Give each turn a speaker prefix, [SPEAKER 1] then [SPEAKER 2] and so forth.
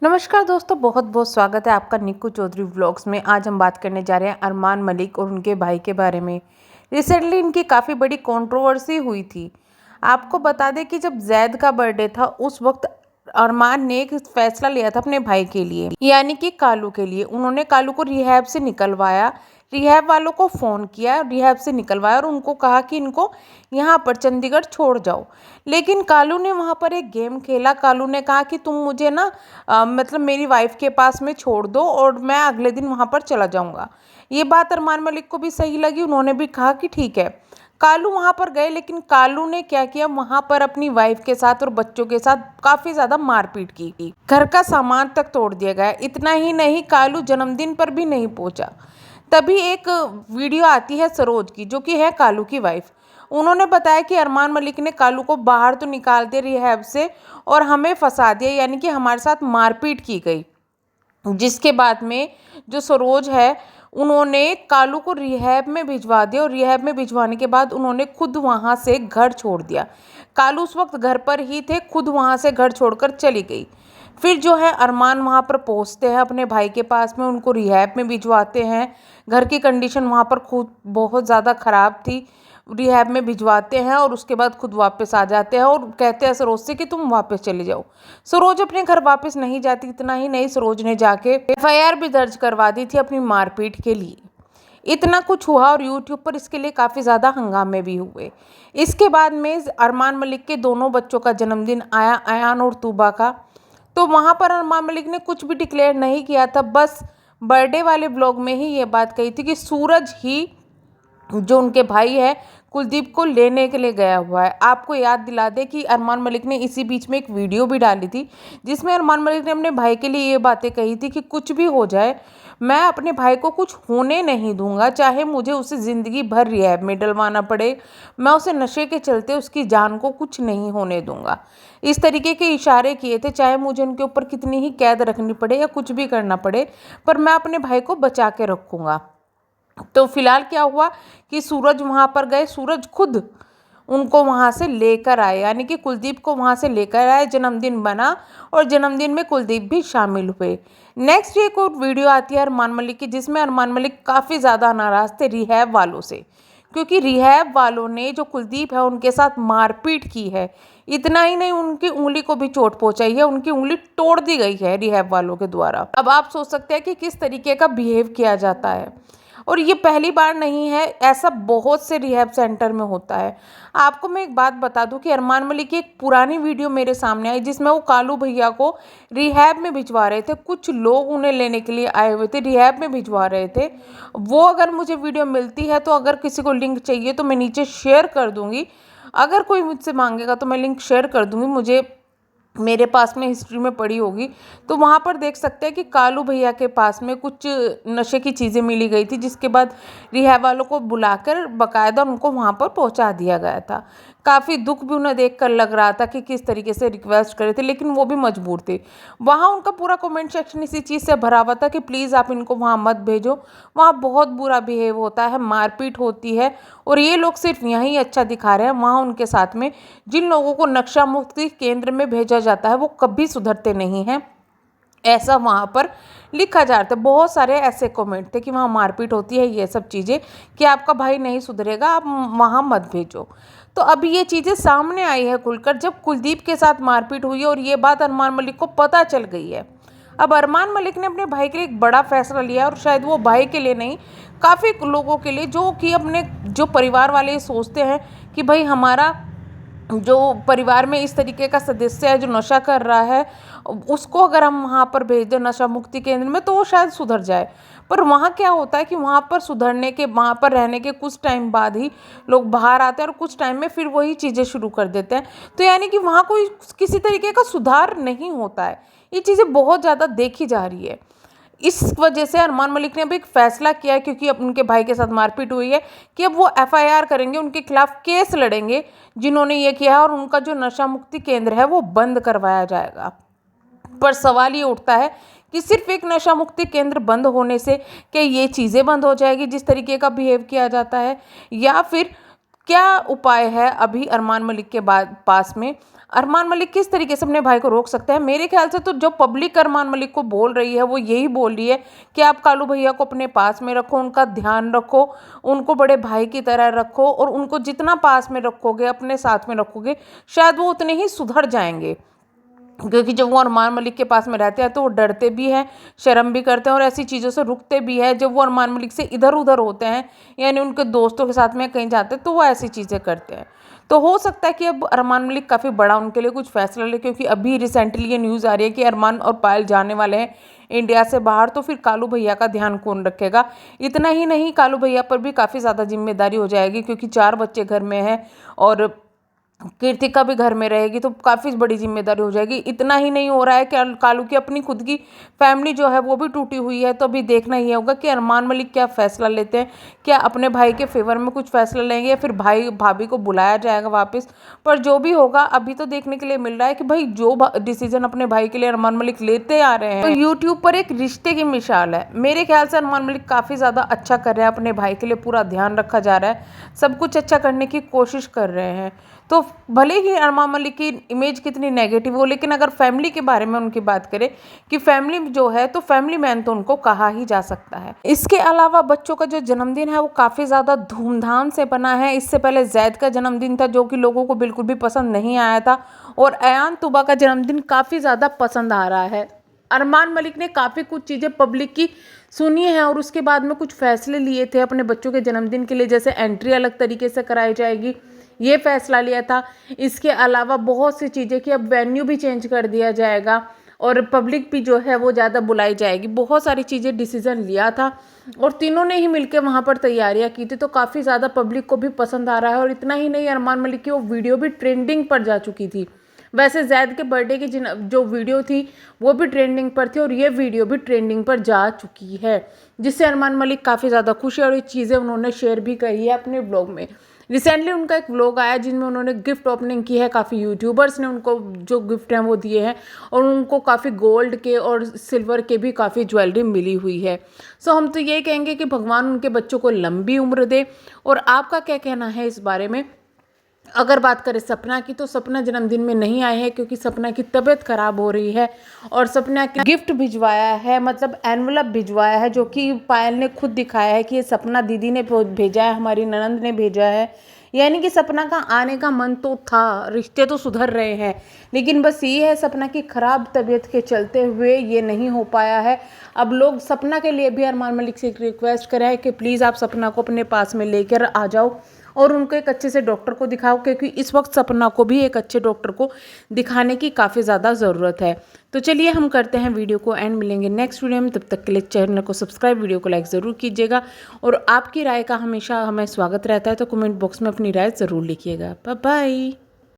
[SPEAKER 1] नमस्कार दोस्तों, बहुत बहुत स्वागत है आपका निक्कू चौधरी व्लॉग्स में। आज हम बात करने जा रहे हैं अरमान मलिक और उनके भाई के बारे में। रिसेंटली इनकी काफ़ी बड़ी कंट्रोवर्सी हुई थी। आपको बता दें कि जब जैद का बर्थडे था उस वक्त अरमान ने एक फैसला लिया था अपने भाई के लिए, यानी कि कालू के लिए। उन्होंने कालू को रिहैब से निकलवाया, रिहैब वालों को फ़ोन किया, रिहैब से निकलवाया और उनको कहा कि इनको यहाँ पर चंडीगढ़ छोड़ जाओ। लेकिन कालू ने वहाँ पर एक गेम खेला। कालू ने कहा कि तुम मुझे ना मतलब मेरी वाइफ के पास में छोड़ दो और मैं अगले दिन वहाँ पर चला जाऊँगा। ये बात अरमान मलिक को भी सही लगी। उन्होंने भी कहा कि ठीक है। कालू वहाँ पर गए, लेकिन कालू ने क्या किया, वहाँ पर अपनी वाइफ के साथ और बच्चों के साथ काफ़ी ज़्यादा मारपीट की। घर का सामान तक तोड़ दिया गया। इतना ही नहीं, कालू जन्मदिन पर भी नहीं पहुँचा। तभी एक वीडियो आती है सरोज की, जो कि है कालू की वाइफ। उन्होंने बताया कि अरमान मलिक ने कालू को बाहर तो निकाल दिया रिहैब से और हमें फंसा दिया, यानी कि हमारे साथ मारपीट की गई। जिसके बाद में जो सरोज है, उन्होंने कालू को रिहैब में भिजवा दिया और रिहैब में भिजवाने के बाद उन्होंने खुद वहाँ से घर छोड़ दिया। कालू उस वक्त घर पर ही थे, खुद वहाँ से घर छोड़कर चली गई। फिर जो है अरमान वहाँ पर पहुँचते हैं अपने भाई के पास में, उनको रिहैब में भिजवाते हैं। घर की कंडीशन वहाँ पर खुद बहुत ज़्यादा ख़राब थी। रिहैब में भिजवाते हैं और उसके बाद खुद वापस आ जाते हैं और कहते हैं सरोज से कि तुम वापस चले जाओ। सरोज अपने घर वापस नहीं जाती। इतना ही नहीं, सरोज ने जाके एफआईआर भी दर्ज करवा दी थी अपनी मारपीट के लिए। इतना कुछ हुआ और यूट्यूब पर इसके लिए काफ़ी ज़्यादा हंगामे भी हुए। इसके बाद में अरमान मलिक के दोनों बच्चों का जन्मदिन आया, अयान और तूबा का। तो वहाँ पर अरमान मलिक ने कुछ भी डिक्लेयर नहीं किया था, बस बर्थडे वाले ब्लॉग में ही ये बात कही थी कि सूरज ही जो उनके भाई है कुलदीप को लेने के लिए गया हुआ है। आपको याद दिला दे कि अरमान मलिक ने इसी बीच में एक वीडियो भी डाली थी, जिसमें अरमान मलिक ने अपने भाई के लिए ये बातें कही थी कि कुछ भी हो जाए, मैं अपने भाई को कुछ होने नहीं दूंगा, चाहे मुझे उसे ज़िंदगी भर रिहैब में डलवाना पड़े, मैं उसे नशे के चलते उसकी जान को कुछ नहीं होने दूंगा। इस तरीके के इशारे किए थे, चाहे मुझे उनके ऊपर कितनी ही कैद रखनी पड़े या कुछ भी करना पड़े, पर मैं अपने भाई को बचा के रखूँगा। तो फिलहाल क्या हुआ कि सूरज वहाँ पर गए, सूरज खुद उनको वहाँ से लेकर आए, यानी कि कुलदीप को वहाँ से लेकर आए। जन्मदिन बना और जन्मदिन में कुलदीप भी शामिल हुए। नेक्स्ट एक और वीडियो आती है अरमान मलिक की, जिसमें अरमान मलिक काफ़ी ज़्यादा नाराज़ थे रिहैब वालों से, क्योंकि रिहैब वालों ने जो कुलदीप है उनके साथ मारपीट की है। इतना ही नहीं, उनकी उंगली को भी चोट पहुंचाई है, उनकी उंगली तोड़ दी गई है रिहैब वालों के द्वारा। अब आप सोच सकते हैं कि किस तरीके का बिहेव किया जाता है। और ये पहली बार नहीं है, ऐसा बहुत से रिहैब सेंटर में होता है। आपको मैं एक बात बता दूं कि अरमान मलिक की एक पुरानी वीडियो मेरे सामने आई, जिसमें वो कालू भैया को रिहैब में भिजवा रहे थे। कुछ लोग उन्हें लेने के लिए आए हुए थे, रिहैब में भिजवा रहे थे। वो अगर मुझे वीडियो मिलती है तो अगर किसी को लिंक चाहिए तो मैं नीचे शेयर कर दूंगी। अगर कोई मुझसे मांगेगा तो मैं लिंक शेयर कर दूंगी, मुझे मेरे पास में हिस्ट्री में पड़ी होगी। तो वहाँ पर देख सकते हैं कि कालू भैया के पास में कुछ नशे की चीज़ें मिली गई थी, जिसके बाद रिहैब वालों को बुलाकर बकायदा उनको वहाँ पर पहुँचा दिया गया था। काफ़ी दुख भी उन्हें देखकर लग रहा था कि किस तरीके से रिक्वेस्ट करे थे, लेकिन वो भी मजबूर थे। वहाँ उनका पूरा कमेंट सेक्शन इसी चीज़ से भरा हुआ था कि प्लीज़ आप इनको वहाँ मत भेजो, वहाँ बहुत बुरा बिहेव होता है, मारपीट होती है और ये लोग सिर्फ यहीं अच्छा दिखा रहे हैं। वहाँ उनके साथ में जिन लोगों को नशा मुक्ति केंद्र में भेजा जाता है वो कभी सुधरते नहीं हैं, ऐसा वहाँ पर लिखा जा रहा था। बहुत सारे ऐसे कमेंट थे कि वहाँ मारपीट होती है, ये सब चीज़ें, कि आपका भाई नहीं सुधरेगा, आप वहाँ मत भेजो। तो अभी ये चीज़ें सामने आई है खुलकर, जब कुलदीप के साथ मारपीट हुई है और ये बात अरमान मलिक को पता चल गई है। अब अरमान मलिक ने अपने भाई के लिए एक बड़ा फैसला लिया, और शायद वो भाई के लिए नहीं, काफ़ी लोगों के लिए, जो कि अपने जो परिवार वाले सोचते हैं कि भाई हमारा जो परिवार में इस तरीके का सदस्य है जो नशा कर रहा है, उसको अगर हम वहाँ पर भेज दें नशा मुक्ति केंद्र में तो वो शायद सुधर जाए। पर वहाँ क्या होता है कि वहाँ पर सुधरने के, वहाँ पर रहने के कुछ टाइम बाद ही लोग बाहर आते हैं और कुछ टाइम में फिर वही चीज़ें शुरू कर देते हैं। तो यानी कि वहाँ कोई किसी तरीके का सुधार नहीं होता है। ये चीज़ें बहुत ज़्यादा देखी जा रही है। इस वजह से अरमान मलिक ने अब एक फ़ैसला किया है, क्योंकि अब उनके भाई के साथ मारपीट हुई है, कि अब वो एफआईआर करेंगे, उनके खिलाफ केस लड़ेंगे जिन्होंने ये किया है, और उनका जो नशा मुक्ति केंद्र है वो बंद करवाया जाएगा। पर सवाल ये उठता है कि सिर्फ एक नशा मुक्ति केंद्र बंद होने से क्या ये चीज़ें बंद हो जाएगी जिस तरीके का बिहेव किया जाता है, या फिर क्या उपाय है अभी अरमान मलिक के पास में। अरमान मलिक किस तरीके से अपने भाई को रोक सकते हैं? मेरे ख्याल से तो जो पब्लिक अरमान मलिक को बोल रही है वो यही बोल रही है कि आप कालू भैया को अपने पास में रखो, उनका ध्यान रखो, उनको बड़े भाई की तरह रखो, और उनको जितना पास में रखोगे, अपने साथ में रखोगे, शायद वो उतने ही सुधर जाएंगे। क्योंकि जब वो अरमान मलिक के पास में रहते हैं तो वो डरते भी हैं, शर्म भी करते हैं और ऐसी चीज़ों से रुकते भी हैं। जब वो अरमान मलिक से इधर उधर होते हैं, यानी उनके दोस्तों के साथ में कहीं जाते हैं, तो वो ऐसी चीज़ें करते हैं। तो हो सकता है कि अब अरमान मलिक काफ़ी बड़ा उनके लिए कुछ फैसला ले, क्योंकि अभी रिसेंटली ये न्यूज़ आ रही है कि अरमान और पायल जाने वाले हैं इंडिया से बाहर। तो फिर कालू भैया का ध्यान कौन रखेगा? इतना ही नहीं, कालू भैया पर भी काफ़ी ज़्यादा जिम्मेदारी हो जाएगी, क्योंकि 4 बच्चे घर में हैं और कृतिका भी घर में रहेगी, तो काफ़ी बड़ी जिम्मेदारी हो जाएगी। इतना ही नहीं हो रहा है कि कालू की अपनी खुद की फैमिली जो है वो भी टूटी हुई है। तो अभी देखना ही होगा कि अरमान मलिक क्या फ़ैसला लेते हैं, क्या अपने भाई के फेवर में कुछ फ़ैसला लेंगे या फिर भाई भाभी को बुलाया जाएगा वापस। पर जो भी होगा अभी तो देखने के लिए मिल रहा है कि भाई जो डिसीजन अपने भाई के लिए अरमान मलिक लेते आ रहे हैं, तो यूट्यूब पर एक रिश्ते की मिसाल है। मेरे ख्याल से अरमान मलिक काफ़ी ज़्यादा अच्छा कर रहे हैं, अपने भाई के लिए पूरा ध्यान रखा जा रहा है, सब कुछ अच्छा करने की कोशिश कर रहे हैं। तो भले ही अरमान मलिक की इमेज कितनी नेगेटिव हो, लेकिन अगर फैमिली के बारे में उनकी बात करें कि फैमिली जो है, तो फैमिली मैन तो उनको कहा ही जा सकता है। इसके अलावा बच्चों का जो जन्मदिन है वो काफ़ी ज़्यादा धूमधाम से बना है। इससे पहले जैद का जन्मदिन था, जो कि लोगों को बिल्कुल भी पसंद नहीं आया था, और अयान तुबा का जन्मदिन काफ़ी ज़्यादा पसंद आ रहा है। अरमान मलिक ने काफ़ी कुछ चीज़ें पब्लिक की सुनी है और उसके बाद में कुछ फैसले लिए थे अपने बच्चों के जन्मदिन के लिए, जैसे एंट्री अलग तरीके से कराई जाएगी, ये फैसला लिया था। इसके अलावा बहुत सी चीज़ें कि अब वेन्यू भी चेंज कर दिया जाएगा और पब्लिक भी जो है वो ज़्यादा बुलाई जाएगी। बहुत सारी चीज़ें डिसीज़न लिया था और तीनों ने ही मिलकर वहाँ पर तैयारियाँ की थी, तो काफ़ी ज़्यादा पब्लिक को भी पसंद आ रहा है। और इतना ही नहीं, अरमान मलिक की वो वीडियो भी ट्रेंडिंग पर जा चुकी थी। वैसे जैद के बर्थडे की जो वीडियो थी वो भी ट्रेंडिंग पर थी और ये वीडियो भी ट्रेंडिंग पर जा चुकी है, जिससे अरमान मलिक काफ़ी ज़्यादा खुश है और ये चीज़ें उन्होंने शेयर भी करी है अपने ब्लॉग में। रिसेंटली उनका एक व्लॉग आया जिनमें उन्होंने गिफ्ट ओपनिंग की है। काफ़ी यूट्यूबर्स ने उनको जो गिफ्ट हैं वो दिए हैं और उनको काफ़ी गोल्ड के और सिल्वर के भी काफ़ी ज्वेलरी मिली हुई है। सो हम तो ये कहेंगे कि भगवान उनके बच्चों को लंबी उम्र दे। और आपका क्या कहना है इस बारे में? अगर बात करें सपना की, तो सपना जन्मदिन में नहीं आए हैं क्योंकि सपना की तबीयत खराब हो रही है और सपना की गिफ्ट भिजवाया है, मतलब एनवलप भिजवाया है, जो कि पायल ने खुद दिखाया है कि ये सपना दीदी ने भेजा है, हमारी ननंद ने भेजा है। यानी कि सपना का आने का मन तो था, रिश्ते तो सुधर रहे हैं, लेकिन बस ये है सपना की खराब तबीयत के चलते हुए ये नहीं हो पाया है। अब लोग सपना के लिए भी अरमान मलिक से एक रिक्वेस्ट कर रहे हैं कि प्लीज़ आप सपना को अपने पास में लेकर आ जाओ और उनको एक अच्छे से डॉक्टर को दिखाओ, क्योंकि इस वक्त सपना को भी एक अच्छे डॉक्टर को दिखाने की काफ़ी ज़्यादा ज़रूरत है। तो चलिए हम करते हैं वीडियो को एंड, मिलेंगे नेक्स्ट वीडियो में। तब तक के लिए चैनल को सब्सक्राइब, वीडियो को लाइक ज़रूर कीजिएगा और आपकी राय का हमेशा हमें स्वागत रहता है, तो कमेंट बॉक्स में अपनी राय ज़रूर लिखिएगा। Bye bye.